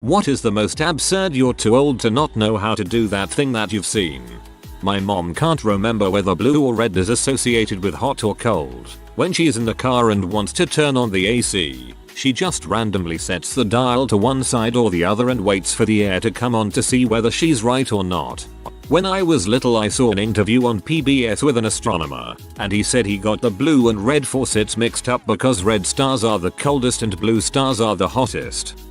What is the most absurd you're too old to not know how to do that thing that you've seen? My mom can't remember whether blue or red is associated with hot or cold. When she's in the car and wants to turn on the AC, she just randomly sets the dial to one side or the other and waits for the air to come on to see whether she's right or not. When I was little, I saw an interview on PBS with an astronomer, and he said he got the blue and red faucets mixed up because red stars are the coldest and blue stars are the hottest.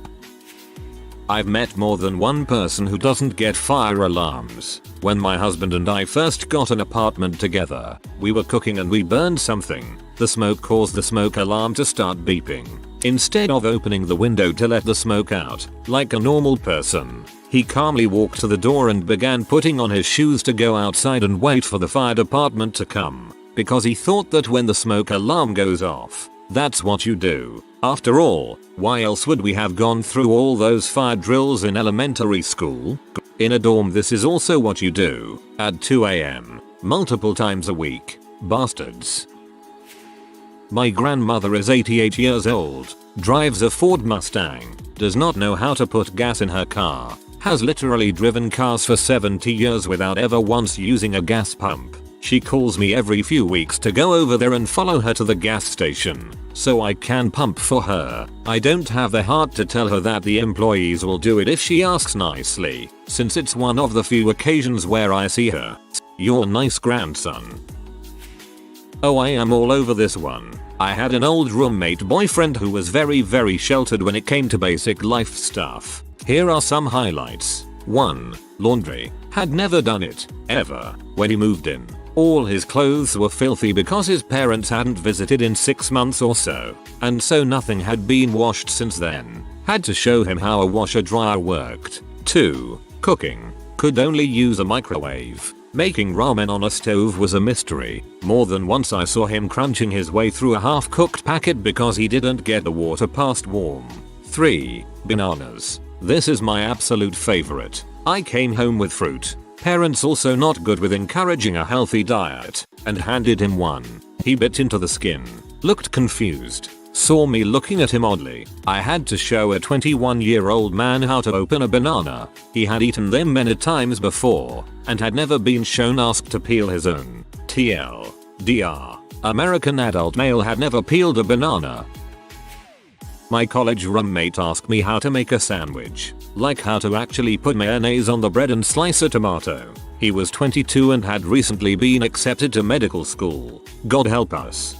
I've met more than one person who doesn't get fire alarms. When my husband and I first got an apartment together, we were cooking and we burned something. The smoke caused the smoke alarm to start beeping. Instead of opening the window to let the smoke out, like a normal person, he calmly walked to the door and began putting on his shoes to go outside and wait for the fire department to come, because he thought that when the smoke alarm goes off, that's what you do. After all, why else would we have gone through all those fire drills in elementary school? In a dorm, this is also what you do, at 2 AM, multiple times a week. Bastards. My grandmother is 88 years old, drives a Ford Mustang, does not know how to put gas in her car, has literally driven cars for 70 years without ever once using a gas pump. She calls me every few weeks to go over there and follow her to the gas station, so I can pump for her. I don't have the heart to tell her that the employees will do it if she asks nicely, since it's one of the few occasions where I see her. Your nice grandson. Oh, I am all over this one. I had an old roommate boyfriend who was very sheltered when it came to basic life stuff. Here are some highlights. 1. Laundry. Had never done it, ever, when he moved in. All his clothes were filthy because his parents hadn't visited in 6 months or so, and so nothing had been washed since then. Had to show him how a washer dryer worked. 2. Cooking. Could only use a microwave. Making ramen on a stove was a mystery. More than once I saw him crunching his way through a half-cooked packet because he didn't get the water past warm. 3. Bananas. This is my absolute favorite. I came home with fruit. Parents also not good with encouraging a healthy diet, and handed him one. He bit into the skin, looked confused, saw me looking at him oddly. I had to show a 21-year-old man how to open a banana. He had eaten them many times before, and had never been shown asked to peel his own. TLDR. American adult male had never peeled a banana. My college roommate asked me how to make a sandwich, like how to actually put mayonnaise on the bread and slice a tomato. He was 22 and had recently been accepted to medical school. God help us.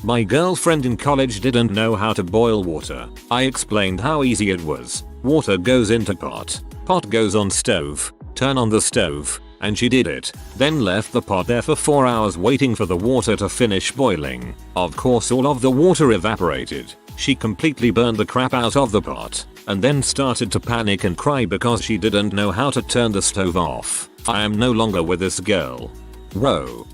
My girlfriend in college didn't know how to boil water. I explained how easy it was. Water goes into pot. Pot goes on stove. Turn on the stove. And she did it, then left the pot there for 4 hours waiting for the water to finish boiling. Of course all of the water evaporated. She completely burned the crap out of the pot, and then started to panic and cry because she didn't know how to turn the stove off. I am no longer with this girl. Row.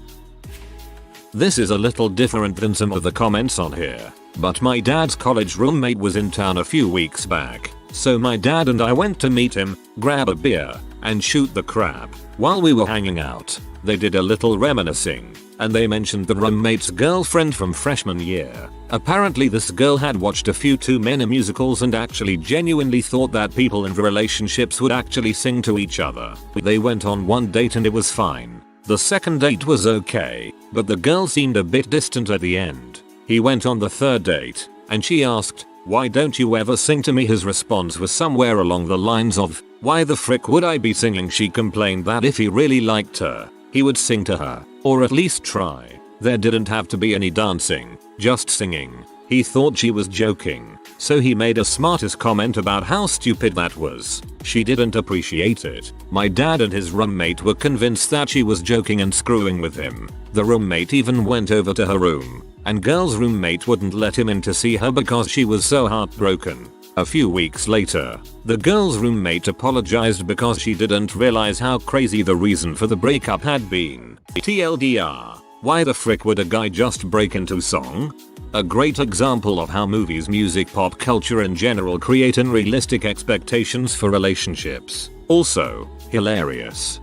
This is a little different than some of the comments on here, but my dad's college roommate was in town a few weeks back, so my dad and I went to meet him, grab a beer, and shoot the crap. While we were hanging out, they did a little reminiscing, and they mentioned the roommate's girlfriend from freshman year. Apparently this girl had watched a few too many musicals and actually genuinely thought that people in relationships would actually sing to each other. They went on one date and it was fine. The second date was okay, but the girl seemed a bit distant at the end. He went on the third date, and she asked, "Why don't you ever sing to me?" His response was somewhere along the lines of, "Why the frick would I be singing?" She complained that if he really liked her, he would sing to her, or at least try. There didn't have to be any dancing, just singing. He thought she was joking, so he made a smartass comment about how stupid that was. She didn't appreciate it. My dad and his roommate were convinced that she was joking and screwing with him. The roommate even went over to her room, and girl's roommate wouldn't let him in to see her because she was so heartbroken. A few weeks later, the girl's roommate apologized because she didn't realize how crazy the reason for the breakup had been. TLDR. Why the frick would a guy just break into song? A great example of how movies, music, pop culture in general create unrealistic expectations for relationships. Also, hilarious.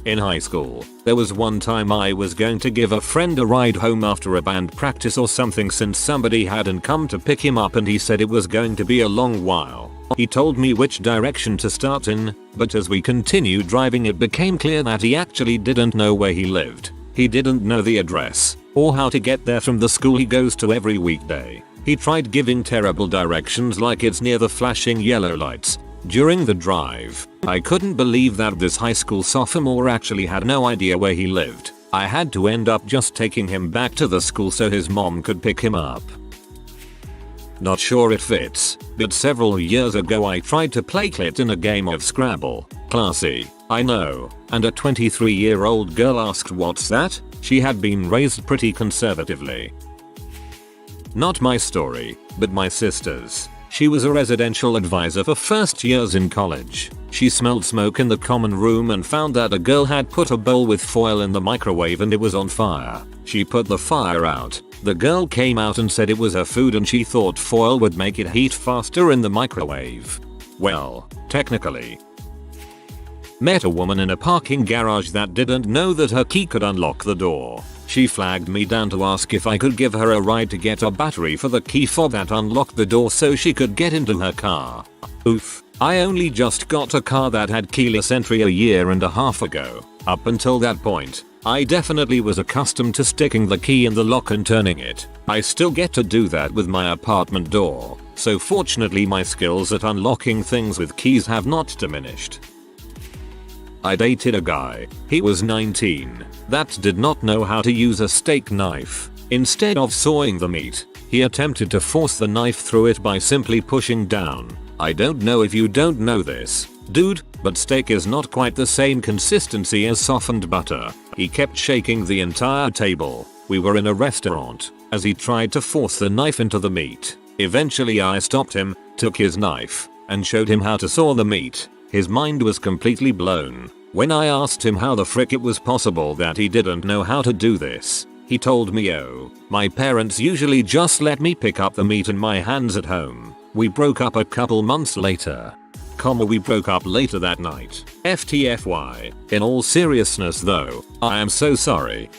In high school, there was one time I was going to give a friend a ride home after a band practice or something since somebody hadn't come to pick him up and he said it was going to be a long while. He told me which direction to start in, but as we continued driving it became clear that he actually didn't know where he lived. He didn't know the address, or how to get there from the school he goes to every weekday. He tried giving terrible directions like it's near the flashing yellow lights. During the drive, I couldn't believe that this high school sophomore actually had no idea where he lived. I had to end up just taking him back to the school so his mom could pick him up. Not sure it fits, but several years ago I tried to play clit in a game of Scrabble. Classy, I know, and a 23-year-old girl asked what's that? She had been raised pretty conservatively. Not my story, but my sister's. She was a residential advisor for first years in college. She smelled smoke in the common room and found that a girl had put a bowl with foil in the microwave and it was on fire. She put the fire out. The girl came out and said it was her food and she thought foil would make it heat faster in the microwave. Well, technically. Met a woman in a parking garage that didn't know that her key could unlock the door. She flagged me down to ask if I could give her a ride to get a battery for the key fob that unlocked the door so she could get into her car. Oof, I only just got a car that had keyless entry a year and a half ago. Up until that point, I definitely was accustomed to sticking the key in the lock and turning it. I still get to do that with my apartment door, so fortunately my skills at unlocking things with keys have not diminished. I dated a guy. He was 19. That did not know how to use a steak knife. Instead of sawing the meat, he attempted to force the knife through it by simply pushing down. I don't know if you don't know this, dude, but steak is not quite the same consistency as softened butter. He kept shaking the entire table. We were in a restaurant, as he tried to force the knife into the meat. Eventually I stopped him, took his knife, and showed him how to saw the meat. His mind was completely blown. When I asked him how the frick it was possible that he didn't know how to do this, he told me, "Oh, my parents usually just let me pick up the meat in my hands at home." We broke up a couple months later. We broke up later that night. FTFY. In all seriousness though, I am so sorry.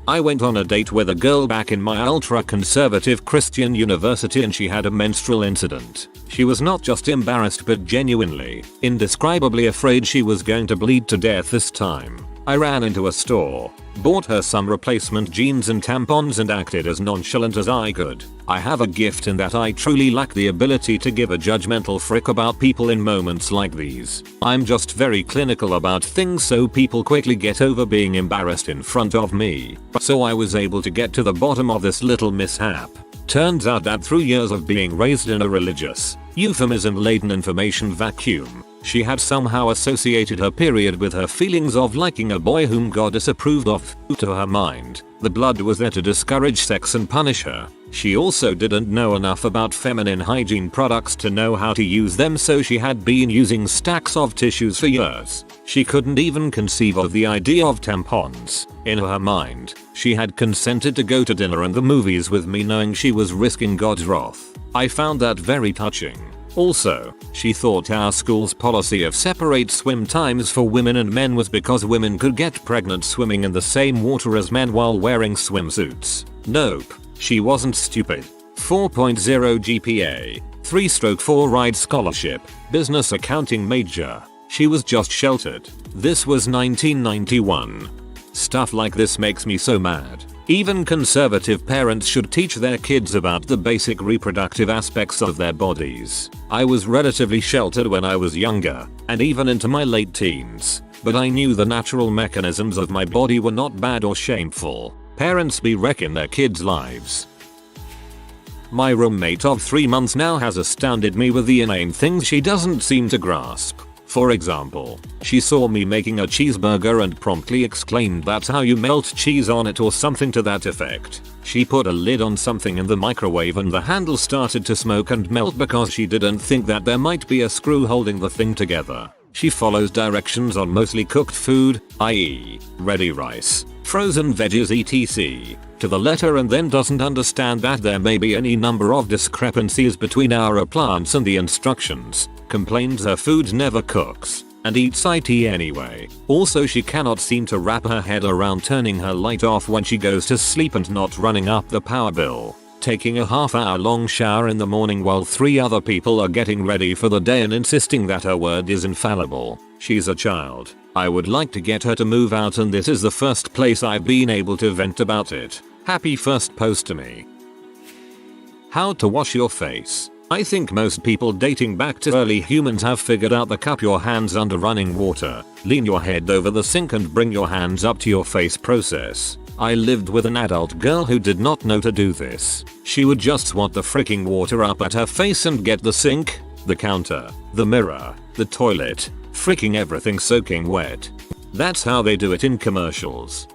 I went on a date with a girl back in my ultra-conservative Christian university and she had a menstrual incident. She was not just embarrassed but genuinely, indescribably afraid she was going to bleed to death this time. I ran into a store, bought her some replacement jeans and tampons and acted as nonchalant as I could. I have a gift in that I truly lack the ability to give a judgmental frick about people in moments like these. I'm just very clinical about things so people quickly get over being embarrassed in front of me. So I was able to get to the bottom of this little mishap. Turns out that through years of being raised in a religious, euphemism-laden information vacuum, she had somehow associated her period with her feelings of liking a boy whom God disapproved of. To her mind, the blood was there to discourage sex and punish her. She also didn't know enough about feminine hygiene products to know how to use them, so she had been using stacks of tissues for years. She couldn't even conceive of the idea of tampons. In her mind, she had consented to go to dinner and the movies with me knowing she was risking God's wrath. I found that very touching. Also, she thought our school's policy of separate swim times for women and men was because women could get pregnant swimming in the same water as men while wearing swimsuits. Nope, she wasn't stupid. 4.0 GPA, 3/4 ride scholarship, business accounting major. She was just sheltered. This was 1991. Stuff like this makes me so mad. Even conservative parents should teach their kids about the basic reproductive aspects of their bodies. I was relatively sheltered when I was younger, and even into my late teens, but I knew the natural mechanisms of my body were not bad or shameful. Parents be wrecking their kids' lives. My roommate of 3 months now has astounded me with the inane things she doesn't seem to grasp. For example, she saw me making a cheeseburger and promptly exclaimed, "That's how you melt cheese on it," or something to that effect. She put a lid on something in the microwave and the handle started to smoke and melt because she didn't think that there might be a screw holding the thing together. She follows directions on mostly cooked food, i.e., ready rice, frozen veggies etc., to the letter and then doesn't understand that there may be any number of discrepancies between our plants and the instructions. Complains her food never cooks. and eats IT anyway. Also, she cannot seem to wrap her head around turning her light off when she goes to sleep and not running up the power bill. Taking a half-hour long shower in the morning while 3 other people are getting ready for the day and insisting that her word is infallible. She's a child. I would like to get her to move out, and this is the first place I've been able to vent about it. Happy first post to me. How to wash your face. I think most people dating back to early humans have figured out the cup your hands under running water, lean your head over the sink and bring your hands up to your face process. I lived with an adult girl who did not know to do this. She would just swat the freaking water up at her face and get the sink, the counter, the mirror, the toilet, freaking everything soaking wet. That's how they do it in commercials.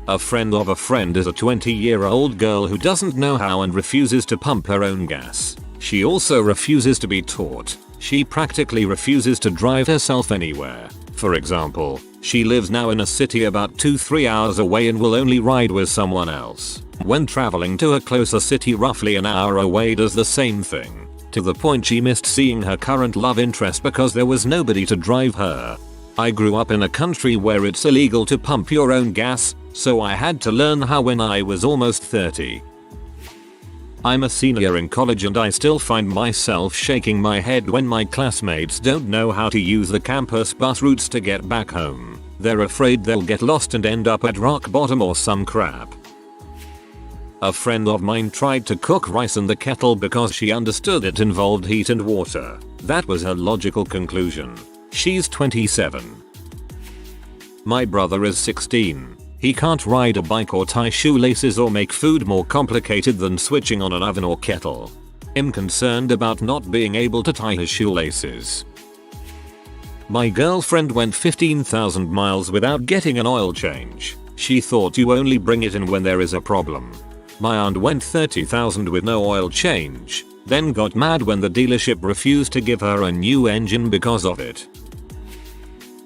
A friend of a friend is a 20-year-old girl who doesn't know how and refuses to pump her own gas. She also refuses to be taught. She practically refuses to drive herself anywhere. For example, she lives now in a city about 2-3 hours away and will only ride with someone else. When traveling to a closer city roughly an hour away does the same thing. To the point she missed seeing her current love interest because there was nobody to drive her. I grew up in a country where it's illegal to pump your own gas, so I had to learn how when I was almost 30. I'm a senior in college and I still find myself shaking my head when my classmates don't know how to use the campus bus routes to get back home. They're afraid they'll get lost and end up at rock bottom or some crap. A friend of mine tried to cook rice in the kettle because she understood it involved heat and water. That was her logical conclusion. She's 27. My brother is 16. He can't ride a bike or tie shoelaces or make food more complicated than switching on an oven or kettle. I'm concerned about not being able to tie his shoelaces. My girlfriend went 15,000 miles without getting an oil change. She thought you only bring it in when there is a problem. My aunt went 30,000 with no oil change, then got mad when the dealership refused to give her a new engine because of it.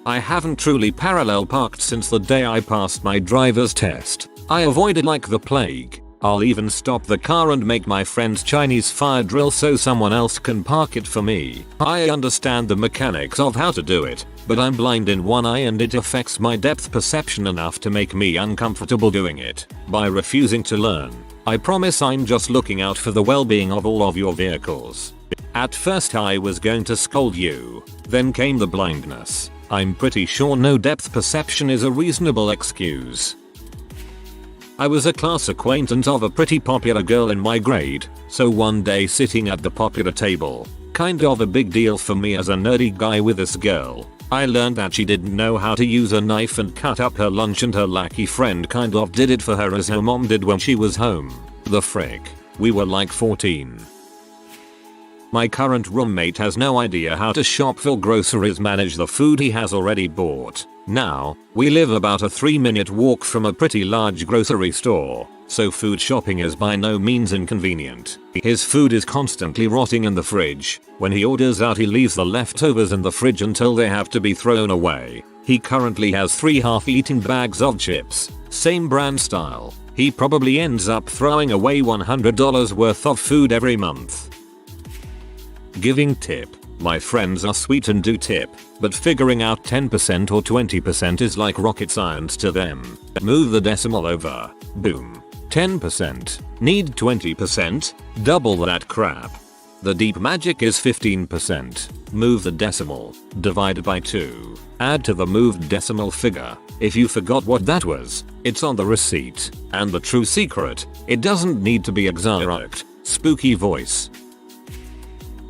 I haven't truly parallel parked since the day I passed my driver's test. I avoid it like the plague. I'll even stop the car and make my friend's Chinese fire drill so someone else can park it for me. I understand the mechanics of how to do it, but I'm blind in one eye and it affects my depth perception enough to make me uncomfortable doing it. By refusing to learn, I promise I'm just looking out for the well-being of all of your vehicles. At first I was going to scold you, then came the blindness. I'm pretty sure no depth perception is a reasonable excuse. I was a class acquaintance of a pretty popular girl in my grade, so one day sitting at the popular table, kind of a big deal for me as a nerdy guy with this girl, I learned that she didn't know how to use a knife and cut up her lunch and her lackey friend kind of did it for her as her mom did when she was home. The frick. We were like 14. My current roommate has no idea how to shop for groceries, manage the food he has already bought. Now, we live about a 3-minute walk from a pretty large grocery store, so food shopping is by no means inconvenient. His food is constantly rotting in the fridge. When he orders out he leaves the leftovers in the fridge until they have to be thrown away. He currently has 3 half-eaten bags of chips, same brand style. He probably ends up throwing away $100 worth of food every month. Giving tip. My friends are sweet and do tip, but figuring out 10% or 20% is like rocket science to them. Move the decimal over. Boom. 10%. Need 20%? Double that crap. The deep magic is 15%. Move the decimal. Divide by 2. Add to the moved decimal figure. If you forgot what that was, it's on the receipt. And the true secret, it doesn't need to be exact. Spooky voice.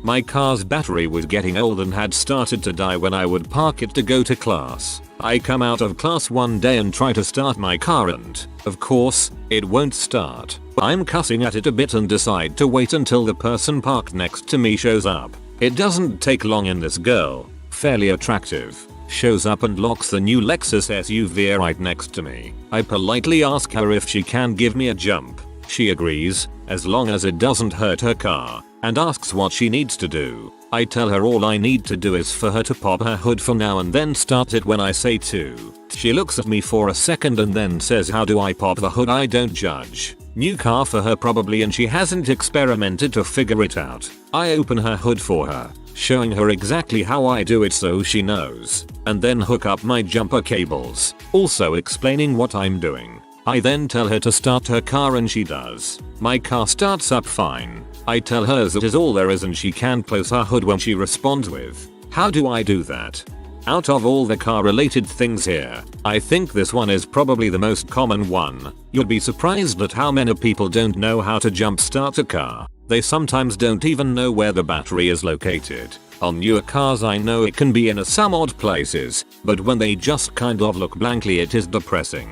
My car's battery was getting old and had started to die when I would park it to go to class. I come out of class one day and try to start my car and, of course, it won't start. I'm cussing at it a bit and decide to wait until the person parked next to me shows up. It doesn't take long and this girl, fairly attractive, shows up and locks the new Lexus SUV right next to me. I politely ask her if she can give me a jump. She agrees, as long as it doesn't hurt her car, and asks what she needs to do. I tell her all I need to do is for her to pop her hood for now and then start it when I say to. She looks at me for a second and then says, how do I pop the hood? I don't judge. New car for her probably and she hasn't experimented to figure it out. I open her hood for her. showing her exactly how I do it so she knows, and then hook up my jumper cables, also explaining what I'm doing. I then tell her to start her car and she does. My car starts up fine. I tell her that is all there is and she can close her hood when she responds with, "How do I do that?" Out of all the car related things here, I think this one is probably the most common one. You'll be surprised at how many people don't know how to jump start a car. They sometimes don't even know where the battery is located. On newer cars I know it can be in some odd places, but when they just kind of look blankly it is depressing.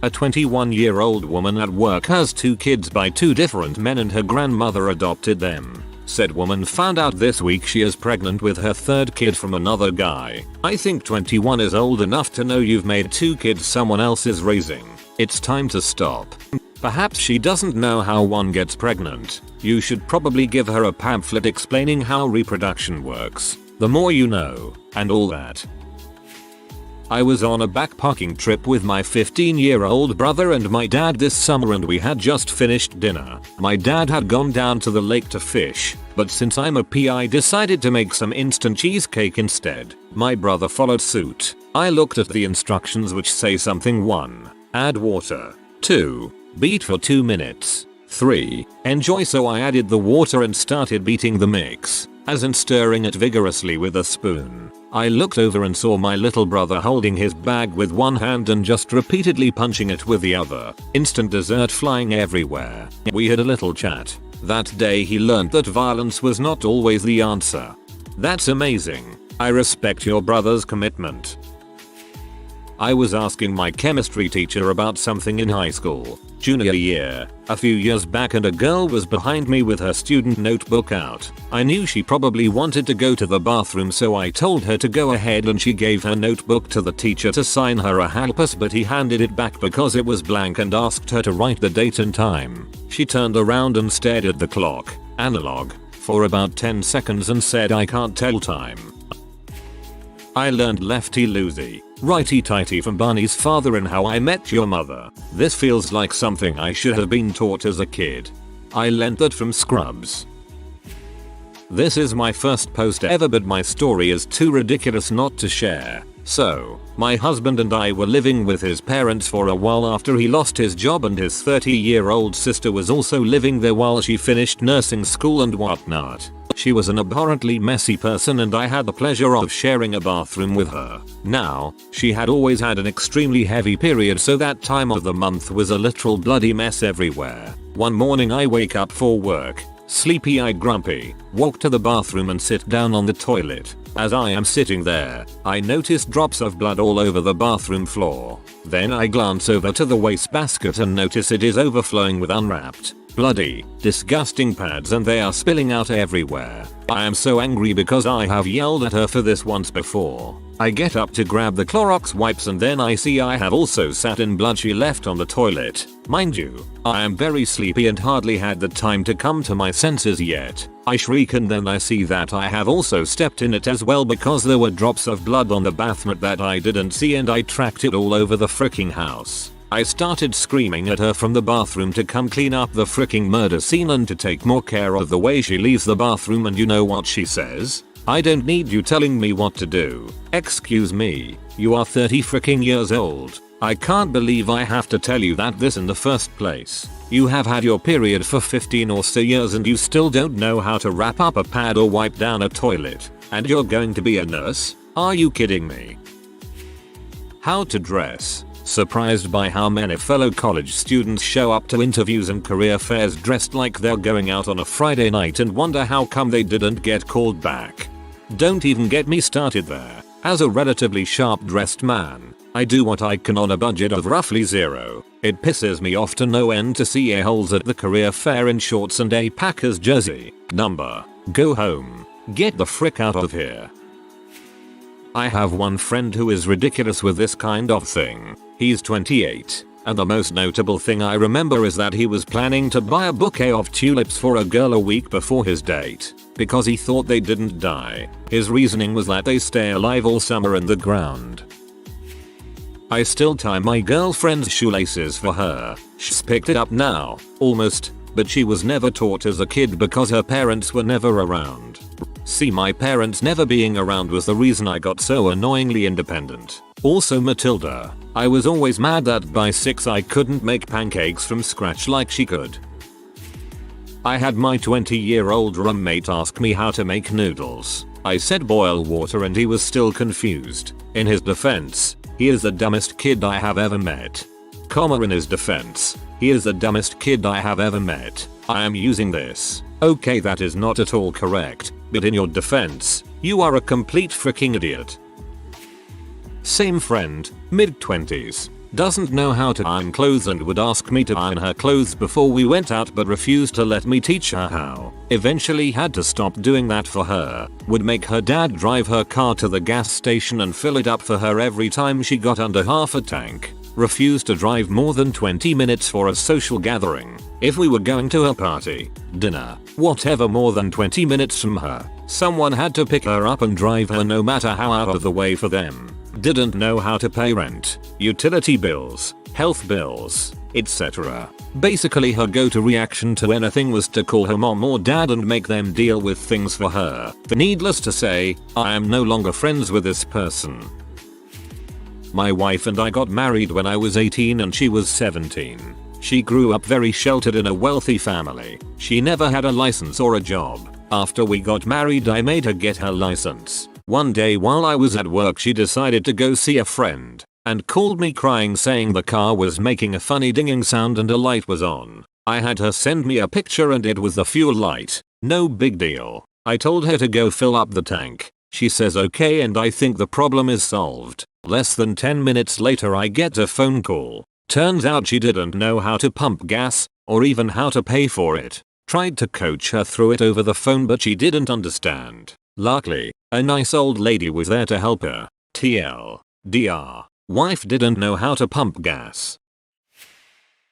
A 21-year-old woman at work has 2 kids by 2 different men and her grandmother adopted them. Said woman found out this week she is pregnant with her 3rd kid from another guy. I think 21 is old enough to know you've made 2 kids someone else is raising. It's time to stop. Perhaps she doesn't know how one gets pregnant. You should probably give her a pamphlet explaining how reproduction works. The more you know, and all that. I was on a backpacking trip with my 15-year-old brother and my dad this summer and we had just finished dinner. My dad had gone down to the lake to fish, but since I'm a PI I decided to make some instant cheesecake instead. My brother followed suit. I looked at the instructions which say something 1. Add water. 2. Beat for 2 minutes. 3. Enjoy, so I added the water and started beating the mix, as in stirring it vigorously with a spoon. I looked over and saw my little brother holding his bag with one hand and just repeatedly punching it with the other. Instant dessert flying everywhere. We had a little chat. That day he learned that violence was not always the answer. That's amazing. I respect your brother's commitment. I was asking my chemistry teacher about something in high school, junior year, a few years back, and a girl was behind me with her student notebook out. I knew she probably wanted to go to the bathroom, so I told her to go ahead and she gave her notebook to the teacher to sign her a helpus, but he handed it back because it was blank and asked her to write the date and time. She turned around and stared at the clock, analog, for about 10 seconds and said, "I can't tell time." I learned lefty loosey, righty tighty from Barney's father in How I Met Your Mother. This feels like something I should have been taught as a kid. I learned that from Scrubs. This is my first post ever, but my story is too ridiculous not to share. So, my husband and I were living with his parents for a while after he lost his job, and his 30-year-old sister was also living there while she finished nursing school and whatnot. She was an abhorrently messy person and I had the pleasure of sharing a bathroom with her. Now, she had always had an extremely heavy period, so that time of the month was a literal bloody mess everywhere. One morning I wake up for work, sleepy-eyed grumpy, walk to the bathroom and sit down on the toilet. As I am sitting there, I notice drops of blood all over the bathroom floor. Then I glance over to the wastebasket and notice it is overflowing with unwrapped, bloody, disgusting pads, and they are spilling out everywhere. I am so angry because I have yelled at her for this once before. I get up to grab the Clorox wipes and then I see I have also sat in blood she left on the toilet. Mind you, I am very sleepy and hardly had the time to come to my senses yet. I shriek and then I see that I have also stepped in it as well because there were drops of blood on the bathmat that I didn't see, and I tracked it all over the freaking house. I started screaming at her from the bathroom to come clean up the freaking murder scene and to take more care of the way she leaves the bathroom, and you know what she says? "I don't need you telling me what to do." Excuse me, you are 30 freaking years old. I can't believe I have to tell you that this in the first place. You have had your period for 15 or so years and you still don't know how to wrap up a pad or wipe down a toilet. And you're going to be a nurse? Are you kidding me? How to dress. Surprised by how many fellow college students show up to interviews and career fairs dressed like they're going out on a Friday night and wonder how come they didn't get called back. Don't even get me started there. As a relatively sharp dressed man, I do what I can on a budget of roughly zero. It pisses me off to no end to see a-holes at the career fair in shorts and a Packers jersey. Number. Go home. Get the frick out of here. I have one friend who is ridiculous with this kind of thing. He's 28, and the most notable thing I remember is that he was planning to buy a bouquet of tulips for a girl a week before his date, because he thought they didn't die. His reasoning was that they stay alive all summer in the ground. I still tie my girlfriend's shoelaces for her. She's picked it up now, almost, but she was never taught as a kid because her parents were never around. See, my parents never being around was the reason I got so annoyingly independent. Also Matilda. I was always mad that by 6 I couldn't make pancakes from scratch like she could. I had my 20-year-old roommate ask me how to make noodles. I said boil water and he was still confused. In his defense, he is the dumbest kid I have ever met. In his defense, he is the dumbest kid I have ever met. I am using this. Okay, that is not at all correct, but in your defense, you are a complete freaking idiot. Same friend, mid-20s. Doesn't know how to iron clothes and would ask me to iron her clothes before we went out but refused to let me teach her how. Eventually had to stop doing that for her. Would make her dad drive her car to the gas station and fill it up for her every time she got under half a tank. Refused to drive more than 20 minutes for a social gathering. If we were going to a party, dinner, whatever more than 20 minutes from her, someone had to pick her up and drive her no matter how out of the way for them. Didn't know how to pay rent, utility bills, health bills, etc. Basically her go-to reaction to anything was to call her mom or dad and make them deal with things for her. Needless to say, I am no longer friends with this person. My wife and I got married when I was 18 and she was 17. She grew up very sheltered in a wealthy family. She never had a license or a job. After we got married I made her get her license. One day while I was at work she decided to go see a friend and called me crying saying the car was making a funny dinging sound and a light was on. I had her send me a picture and it was the fuel light. No big deal. I told her to go fill up the tank. She says okay and I think the problem is solved. Less than 10 minutes later I get a phone call. Turns out she didn't know how to pump gas or even how to pay for it. Tried to coach her through it over the phone but she didn't understand. Luckily, a nice old lady was there to help her. TLDR. Wife didn't know how to pump gas.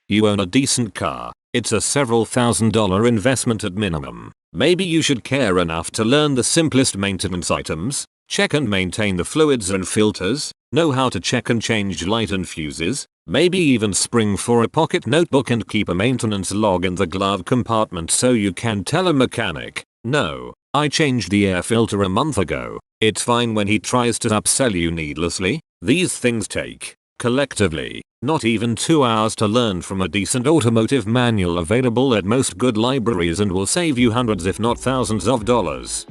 You own a decent car. It's a several $1,000 investment at minimum. Maybe you should care enough to learn the simplest maintenance items. Check and maintain the fluids and filters. Know how to check and change light and fuses. Maybe even spring for a pocket notebook and keep a maintenance log in the glove compartment so you can tell a mechanic, no, I changed the air filter a month ago. It's fine when he tries to upsell you needlessly. These things take, collectively, not even 2 hours to learn from a decent automotive manual available at most good libraries and will save you hundreds if not thousands of dollars.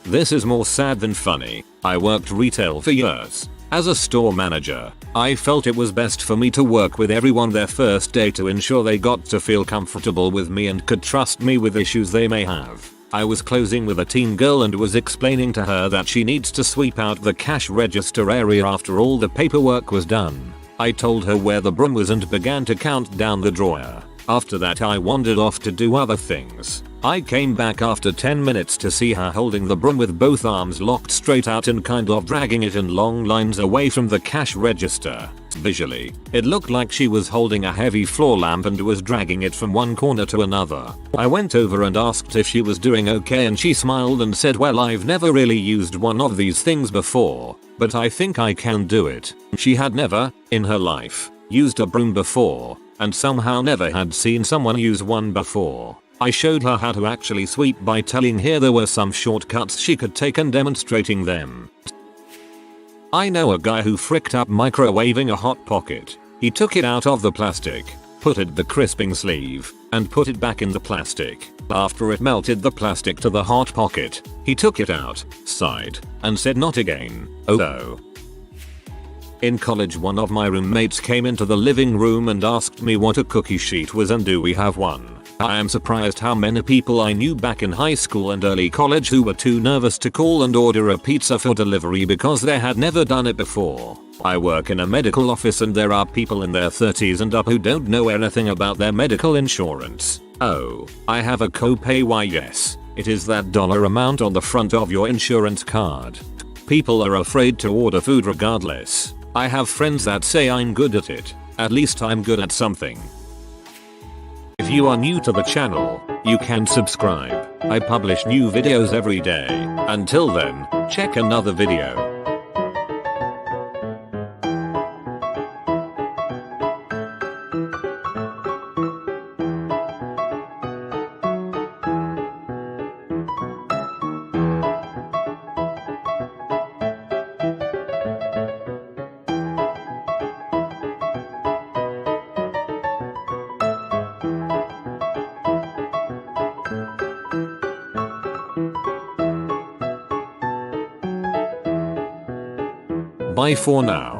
This is more sad than funny. I worked retail for years. As a store manager, I felt it was best for me to work with everyone their first day to ensure they got to feel comfortable with me and could trust me with issues they may have. I was closing with a teen girl and was explaining to her that she needs to sweep out the cash register area after all the paperwork was done. I told her where the broom was and began to count down the drawer. After that I wandered off to do other things. I came back after 10 minutes to see her holding the broom with both arms locked straight out and kind of dragging it in long lines away from the cash register. Visually, it looked like she was holding a heavy floor lamp and was dragging it from one corner to another. I went over and asked if she was doing okay and she smiled and said, well, I've never really used one of these things before, but I think I can do it. She had never, in her life, used a broom before, and somehow never had seen someone use one before. I showed her how to actually sweep by telling her there were some shortcuts she could take and demonstrating them. I know a guy who fricked up microwaving a hot pocket. He took it out of the plastic, put it the crisping sleeve, and put it back in the plastic. After it melted the plastic to the hot pocket, he took it out, sighed, and said not again. Oh. In college one of my roommates came into the living room and asked me what a cookie sheet was and do we have one. I am surprised how many people I knew back in high school and early college who were too nervous to call and order a pizza for delivery because they had never done it before. I work in a medical office and there are people in their 30s and up who don't know anything about their medical insurance. Oh, I have a copay. Why yes, it is that dollar amount on the front of your insurance card. People are afraid to order food regardless. I have friends that say I'm good at it. At least I'm good at something. If you are new to the channel, you can subscribe. I publish new videos every day. Until then, check another video. Bye for now.